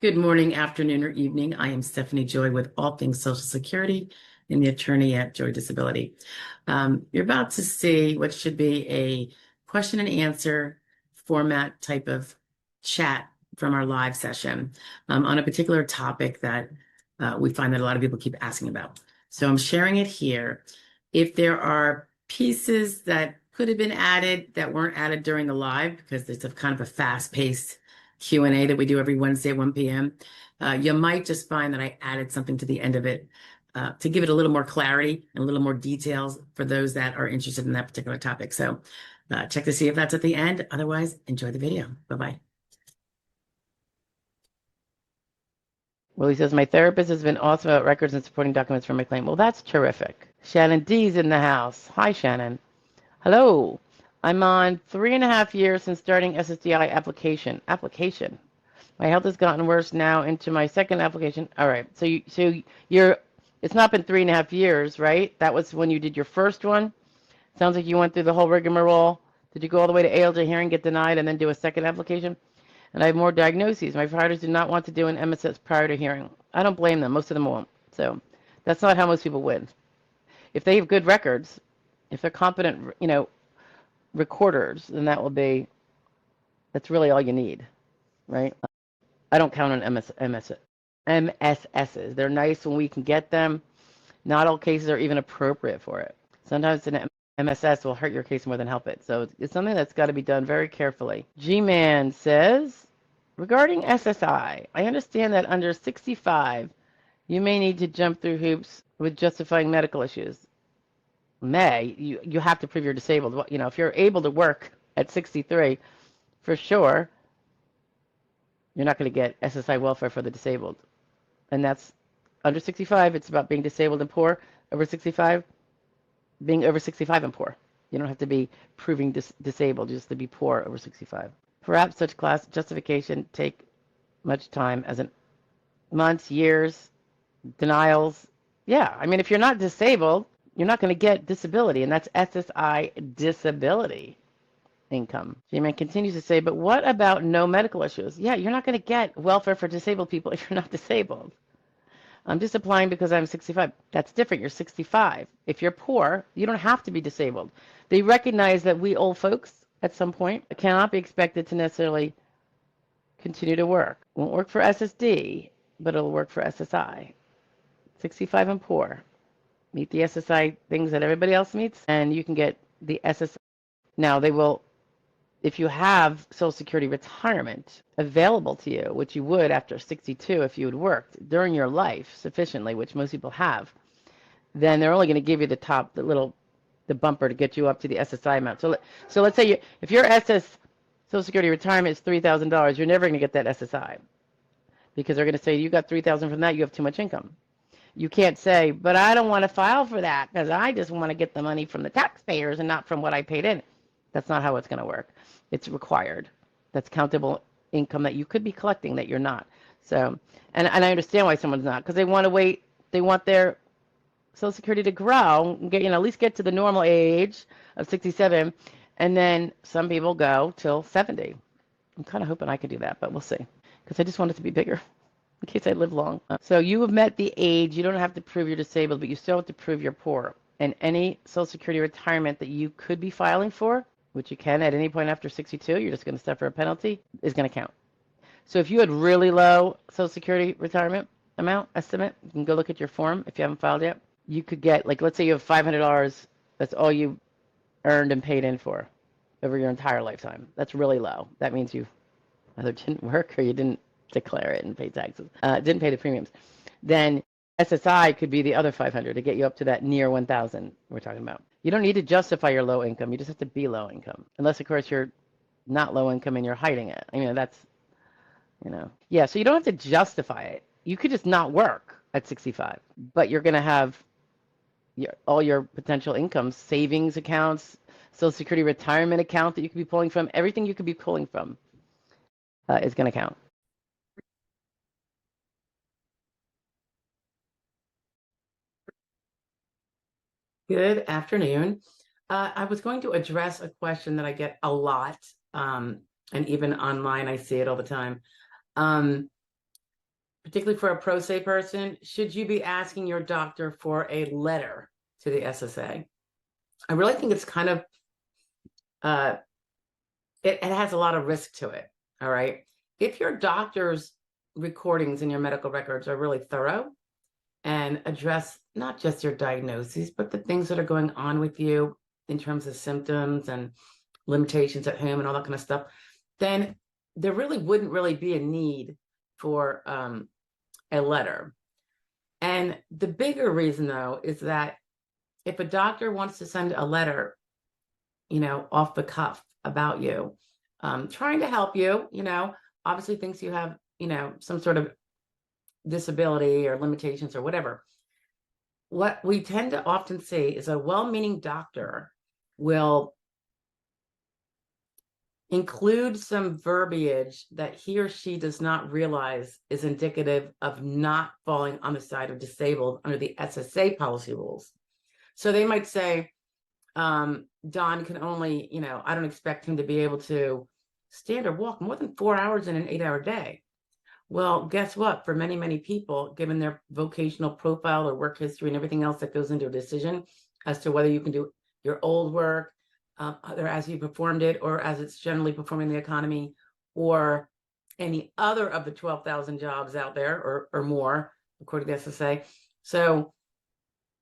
Good morning, afternoon, or evening. I am Stephanie Joy with All Things Social Security and the attorney at Joy Disability. You're about to see what should be a question and answer format type of chat from our live session on a particular topic that we find that a lot of people keep asking about. So I'm sharing it here. If there are pieces that could have been added that weren't added during the live, because there's a kind of a fast-paced Q&A that we do every Wednesday at 1 p.m. You might just find that I added something to the end of it to give it a little more clarity and a little more details for those that are interested in that particular topic. So check to see if that's at the end. Otherwise, enjoy the video. Bye-bye. Well, he says, my therapist has been awesome about records and supporting documents for my claim. Well, that's terrific. Shannon D's in the house. Hi, Shannon. Hello. I'm on 3.5 years since starting SSDI application. My health has gotten worse now into my second application. All right. So you're, it's not been 3.5 years, right? That was when you did your first one. Sounds like you went through the whole rigmarole. Did you go all the way to ALJ hearing, get denied, and then do a second application? And I have more diagnoses. My providers do not want to do an MSS prior to hearing. I don't blame them. Most of them won't. So that's not how most people win. If they have good records, if they're competent, recorders, then that's really all you need, right? I don't count on MSSs. They're nice when we can get them. Not all cases are even appropriate for it. Sometimes an MSS will hurt your case more than help it. So it's something that's got to be done very carefully. G-Man says, regarding SSI, I understand that under 65, you may need to jump through hoops with justifying medical issues. You have to prove you're disabled. If you're able to work at 63, for sure, you're not going to get SSI welfare for the disabled. And that's under 65, it's about being disabled and poor. Over 65, being over 65 and poor. You don't have to be proving disabled, just to be poor over 65. Perhaps such class justification take much time as in months, years, denials. Yeah, I mean, if you're not disabled, you're not going to get disability, and that's SSI disability income. G-Man continues to say, but what about no medical issues? Yeah, you're not going to get welfare for disabled people if you're not disabled. I'm just applying because I'm 65. That's different. You're 65. If you're poor, you don't have to be disabled. They recognize that we old folks at some point cannot be expected to necessarily continue to work. Won't work for SSD, but it'll work for SSI. 65 and poor. Meet the SSI things that everybody else meets, and you can get the SSI. Now, they will, if you have Social Security retirement available to you, which you would after 62 if you had worked during your life sufficiently, which most people have, then they're only going to give you the bumper to get you up to the SSI amount. So let's say if your Social Security retirement is $3,000, you're never going to get that SSI because they're going to say you got $3,000 from that, you have too much income. You can't say, but I don't want to file for that because I just want to get the money from the taxpayers and not from what I paid in. That's not how it's going to work. It's required. That's countable income that you could be collecting that you're not. So, and I understand why someone's not, because they want to wait. They want their Social Security to grow, and get, at least get to the normal age of 67, and then some people go till 70. I'm kind of hoping I could do that, but we'll see, because I just want it to be bigger in case I live long. So you have met the age. You don't have to prove you're disabled, but you still have to prove you're poor. And any Social Security retirement that you could be filing for, which you can at any point after 62, you're just going to suffer a penalty, is going to count. So if you had really low Social Security retirement amount estimate, you can go look at your form if you haven't filed yet. You could get, like, let's say you have $500. That's all you earned and paid in for over your entire lifetime. That's really low. That means you either didn't work or you didn't declare it and pay taxes, didn't pay the premiums. Then SSI could be the other 500 to get you up to that near 1,000 we're talking about. You don't need to justify your low income. You just have to be low income. Unless, of course, you're not low income and you're hiding it. I mean, that's, Yeah, so you don't have to justify it. You could just not work at 65, but you're going to have all your potential income, savings accounts, Social Security retirement account that you could be pulling from, everything you could be pulling from is going to count. Good afternoon. I was going to address a question that I get a lot, and even online I see it all the time. particularly for a pro se person, should you be asking your doctor for a letter to the SSA? I really think it's kind of, it has a lot of risk to it. All right. If your doctor's recordings in your medical records are really thorough and address not just your diagnoses, but the things that are going on with you in terms of symptoms and limitations at home and all that kind of stuff, then there really wouldn't really be a need for a letter. And the bigger reason, though, is that if a doctor wants to send a letter, off the cuff about you, trying to help you, obviously thinks you have, some sort of disability or limitations or whatever. What we tend to often see is a well-meaning doctor will include some verbiage that he or she does not realize is indicative of not falling on the side of disabled under the SSA policy rules. So they might say, Don can only, I don't expect him to be able to stand or walk more than 4 hours in an 8-hour day. Well, guess what? For many, many people, given their vocational profile or work history and everything else that goes into a decision as to whether you can do your old work, either as you performed it or as it's generally performing the economy, or any other of the 12,000 jobs out there or more, according to the SSA. So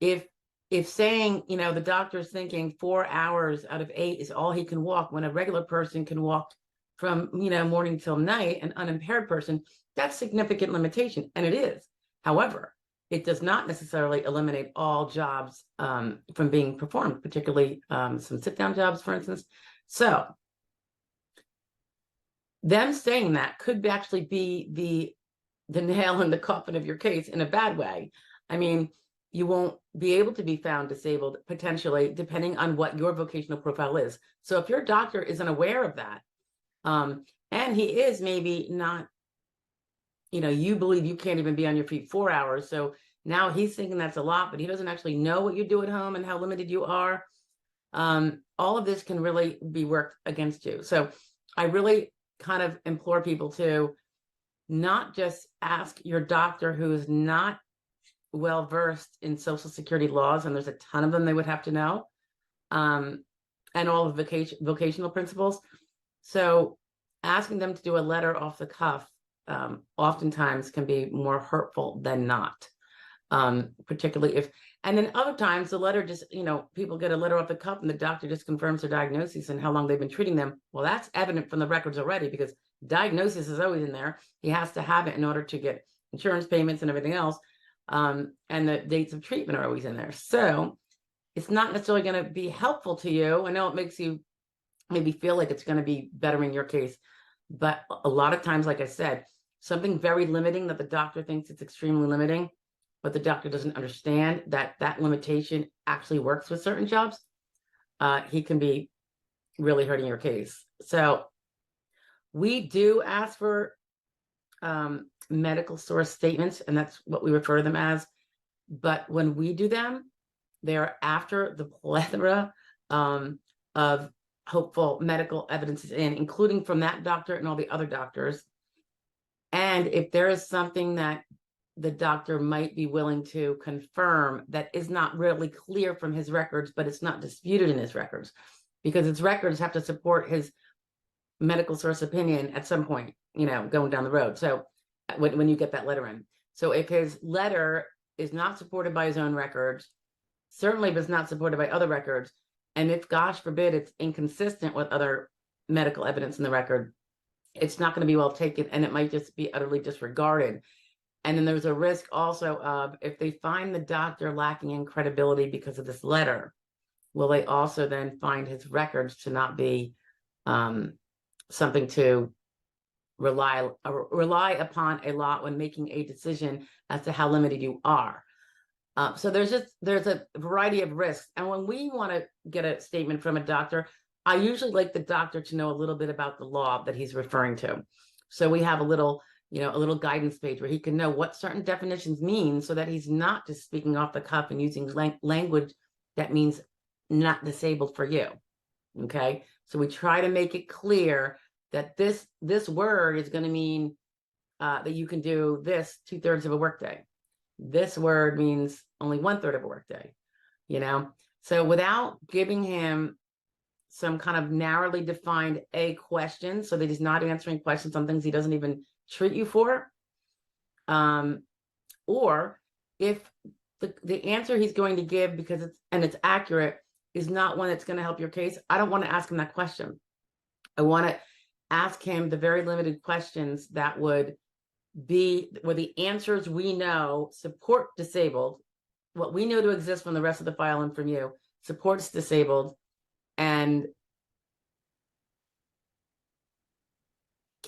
if saying, the doctor's thinking 4 hours out of 8 is all he can walk, when a regular person can walk from, morning till night, an unimpaired person, that's significant limitation. And it is. However, it does not necessarily eliminate all jobs from being performed, particularly some sit-down jobs, for instance. So them saying that could actually be the nail in the coffin of your case in a bad way. I mean, you won't be able to be found disabled, potentially, depending on what your vocational profile is. So if your doctor isn't aware of that, and he is maybe not, you believe you can't even be on your feet 4 hours. So now he's thinking that's a lot, but he doesn't actually know what you do at home and how limited you are. All of this can really be worked against you. So I really kind of implore people to not just ask your doctor who is not well versed in Social Security laws, and there's a ton of them they would have to know, and all of vocational principles. So asking them to do a letter off the cuff oftentimes can be more hurtful than not, particularly if, and then other times the letter just, people get a letter off the cuff and the doctor just confirms their diagnosis and how long they've been treating them. Well, that's evident from the records already, because diagnosis is always in there. He has to have it in order to get insurance payments and everything else. And the dates of treatment are always in there. So it's not necessarily going to be helpful to you. I know it makes you maybe feel like it's going to be bettering your case, but a lot of times, like I said, something very limiting that the doctor thinks it's extremely limiting, but the doctor doesn't understand that that limitation actually works with certain jobs, he can be really hurting your case. So we do ask for medical source statements, and that's what we refer to them as. But when we do them, they're after the plethora of hopeful medical evidence is in, including from that doctor and all the other doctors. And if there is something that the doctor might be willing to confirm that is not really clear from his records, but it's not disputed in his records, because his records have to support his medical source opinion at some point, going down the road. So when you get that letter in. So if his letter is not supported by his own records, certainly if it's not supported by other records, and if, gosh forbid, it's inconsistent with other medical evidence in the record, it's not going to be well taken, and it might just be utterly disregarded. And then there's a risk also of, if they find the doctor lacking in credibility because of this letter, will they also then find his records to not be something to rely upon a lot when making a decision as to how limited you are. So there's a variety of risks. And when we want to get a statement from a doctor, I usually like the doctor to know a little bit about the law that he's referring to. So we have a little guidance page where he can know what certain definitions mean, so that he's not just speaking off the cuff and using language that means not disabled for you. Okay. So we try to make it clear that this word is going to mean that you can do this 2/3 of a workday. This word means only 1/3 of a workday, you know? So without giving him some kind of narrowly defined a question, so that he's not answering questions on things he doesn't even treat you for, or if the answer he's going to give because it's accurate is not one that's going to help your case, I don't want to ask him that question. I want to ask him the very limited questions that would be where the answers we know support disabled, what we know to exist from the rest of the file and from you supports disabled, and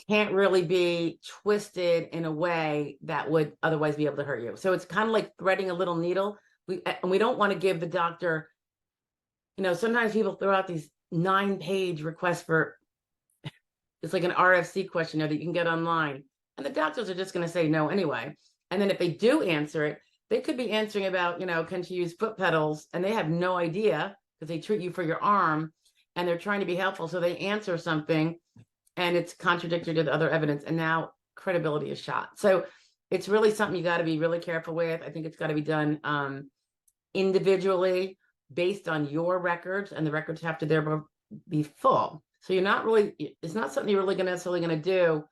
can't really be twisted in a way that would otherwise be able to hurt you. So it's kind of like threading a little needle. We don't want to give the doctor, sometimes people throw out these 9-page requests for, it's like an RFC questionnaire that you can get online. And the doctors are just going to say no anyway. And then if they do answer it, they could be answering about, can she use foot pedals? And they have no idea because they treat you for your arm and they're trying to be helpful. So they answer something and it's contradictory to the other evidence. And now credibility is shot. So it's really something you got to be really careful with. I think it's got to be done individually based on your records, and the records have to therefore be full. So it's not something you're really necessarily going to do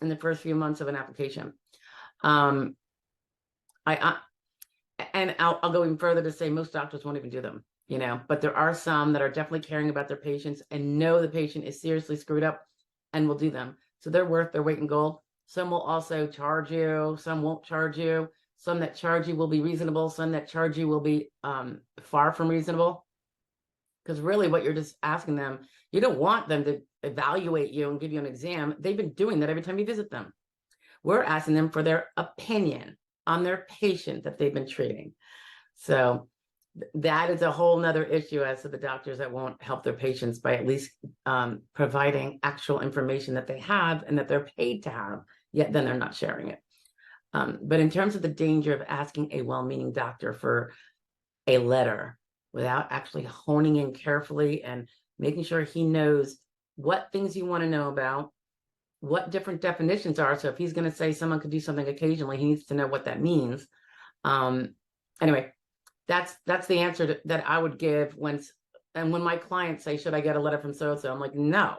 in the first few months of an application. And I'll go even further to say most doctors won't even do them, but there are some that are definitely caring about their patients and know the patient is seriously screwed up and will do them. So they're worth their weight in gold. Some will also charge you, some won't charge you. Some that charge you will be reasonable. Some that charge you will be far from reasonable. Because really what you're just asking them, you don't want them to evaluate you and give you an exam. They've been doing that every time you visit them. We're asking them for their opinion on their patient that they've been treating. So that is a whole nother issue as to the doctors that won't help their patients by at least providing actual information that they have and that they're paid to have, yet then they're not sharing it. But in terms of the danger of asking a well-meaning doctor for a letter without actually honing in carefully and making sure he knows what things you want to know about, what different definitions are. So if he's going to say someone could do something occasionally, he needs to know what that means. Anyway, that's the answer that I would give when my clients say, should I get a letter from so-and-so? I'm like, no.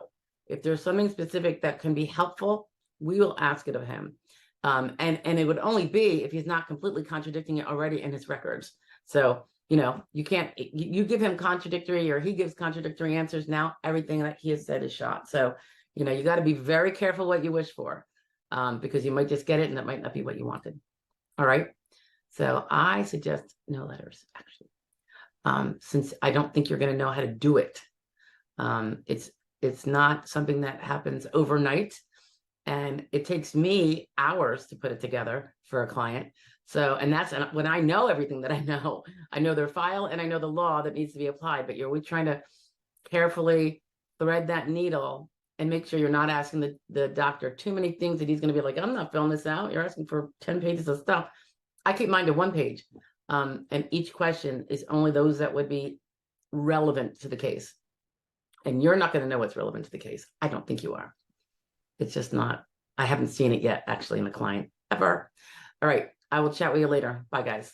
If there's something specific that can be helpful, we will ask it of him. And it would only be if he's not completely contradicting it already in his records. So, you can't, you give him contradictory or he gives contradictory answers. Now everything that he has said is shot. So, you got to be very careful what you wish for, because you might just get it and it might not be what you wanted. All right. So I suggest no letters, actually, since I don't think you're going to know how to do it. It's not something that happens overnight. And it takes me hours to put it together for a client. So, and that's when I know everything that I know their file and I know the law that needs to be applied, but you're always trying to carefully thread that needle and make sure you're not asking the doctor too many things that he's going to be like, I'm not filling this out. You're asking for 10 pages of stuff. I keep mine to 1 page. And each question is only those that would be relevant to the case. And you're not going to know what's relevant to the case. I don't think you are. It's just not, I haven't seen it yet, actually, in a client ever. All right. I will chat with you later. Bye, guys.